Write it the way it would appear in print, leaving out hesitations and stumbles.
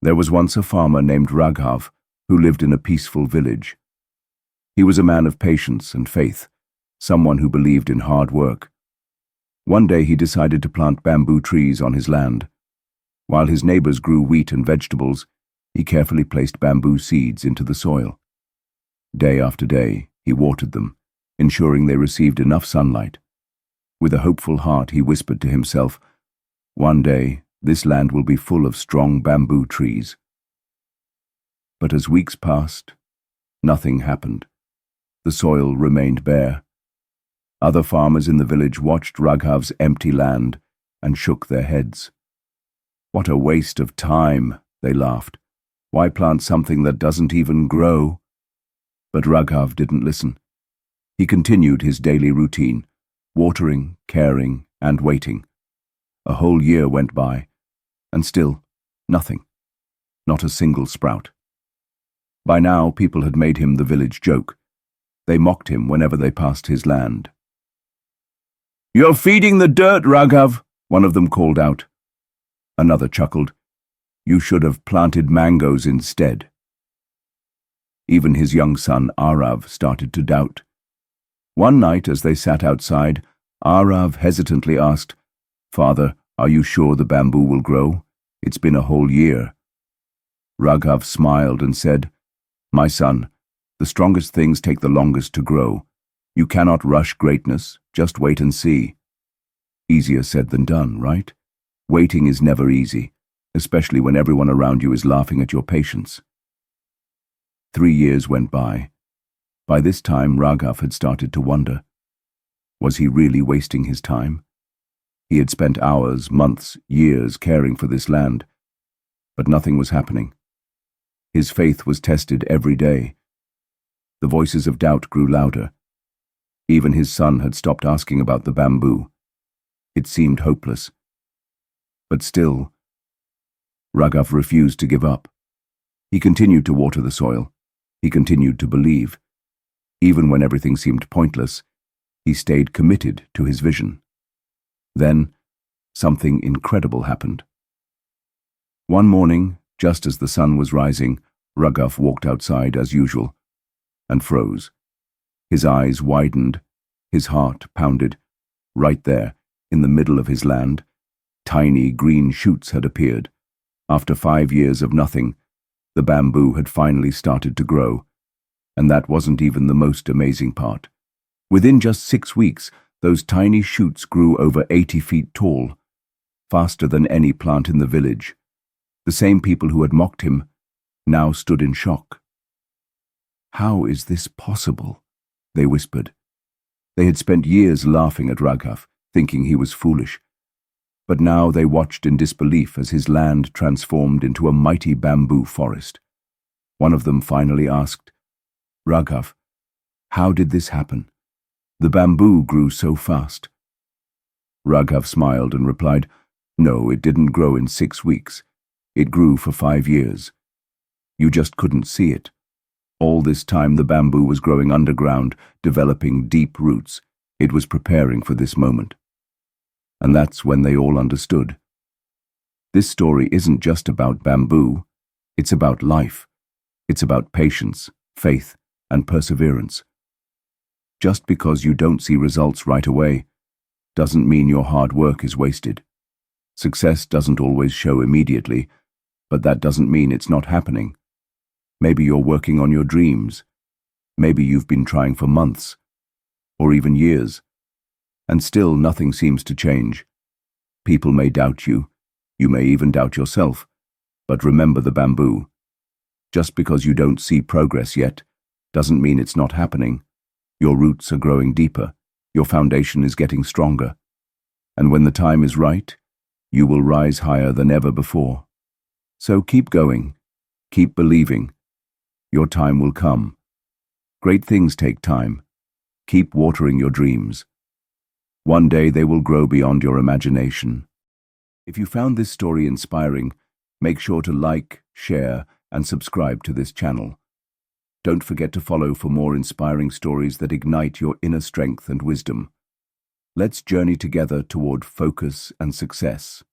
There was once a farmer named Raghav who lived in a peaceful village. He was a man of patience and faith, someone who believed in hard work. One day he decided to plant bamboo trees on his land. While his neighbors grew wheat and vegetables, he carefully placed bamboo seeds into the soil. Day after day, he watered them, ensuring they received enough sunlight. With a hopeful heart, he whispered to himself, "One day, this land will be full of strong bamboo trees." But as weeks passed, nothing happened. The soil remained bare. Other farmers in the village watched Raghav's empty land and shook their heads. "What a waste of time," they laughed. "Why plant something that doesn't even grow?" But Raghav didn't listen. He continued his daily routine, watering, caring, and waiting. A whole year went by, and still nothing. Not a single sprout. By now, people had made him the village joke. They mocked him whenever they passed his land. "You're feeding the dirt, Raghav," one of them called out. Another chuckled, "You should have planted mangoes instead." Even his young son, Arav, started to doubt. One night, as they sat outside, Arav hesitantly asked, "Father, are you sure the bamboo will grow? It's been a whole year." Raghav smiled and said, "My son, the strongest things take the longest to grow. You cannot rush greatness, just wait and see." Easier said than done, right? Waiting is never easy, especially when everyone around you is laughing at your patience. 3 years went by. By this time, Raghav had started to wonder. Was he really wasting his time? He had spent hours, months, years caring for this land, but nothing was happening. His faith was tested every day. The voices of doubt grew louder. Even his son had stopped asking about the bamboo. It seemed hopeless. But still, Raghav refused to give up. He continued to water the soil. He continued to believe. Even when everything seemed pointless, he stayed committed to his vision. Then, something incredible happened. One morning, just as the sun was rising, Raghav walked outside as usual, and froze. His eyes widened, his heart pounded. Right there, in the middle of his land, tiny green shoots had appeared. After 5 years of nothing, the bamboo had finally started to grow. And that wasn't even the most amazing part. Within just 6 weeks, those tiny shoots grew over 80 feet tall, faster than any plant in the village. The same people who had mocked him now stood in shock. "How is this possible?" they whispered. They had spent years laughing at Raghav, thinking he was foolish. But now they watched in disbelief as his land transformed into a mighty bamboo forest. One of them finally asked, "Raghav, how did this happen? The bamboo grew so fast." Raghav smiled and replied, "No, it didn't grow in 6 weeks. It grew for 5 years. You just couldn't see it. All this time the bamboo was growing underground, developing deep roots. It was preparing for this moment." And that's when they all understood. This story isn't just about bamboo. It's about life. It's about patience, faith, and perseverance. Just because you don't see results right away doesn't mean your hard work is wasted. Success doesn't always show immediately, but that doesn't mean it's not happening. Maybe you're working on your dreams. Maybe you've been trying for months, or even years, and still nothing seems to change. People may doubt you. You may even doubt yourself. But remember the bamboo. Just because you don't see progress yet doesn't mean it's not happening. Your roots are growing deeper. Your foundation is getting stronger. And when the time is right, you will rise higher than ever before. So keep going. Keep believing. Your time will come. Great things take time. Keep watering your dreams. One day they will grow beyond your imagination. If you found this story inspiring, make sure to like, share, and subscribe to this channel. Don't forget to follow for more inspiring stories that ignite your inner strength and wisdom. Let's journey together toward focus and success.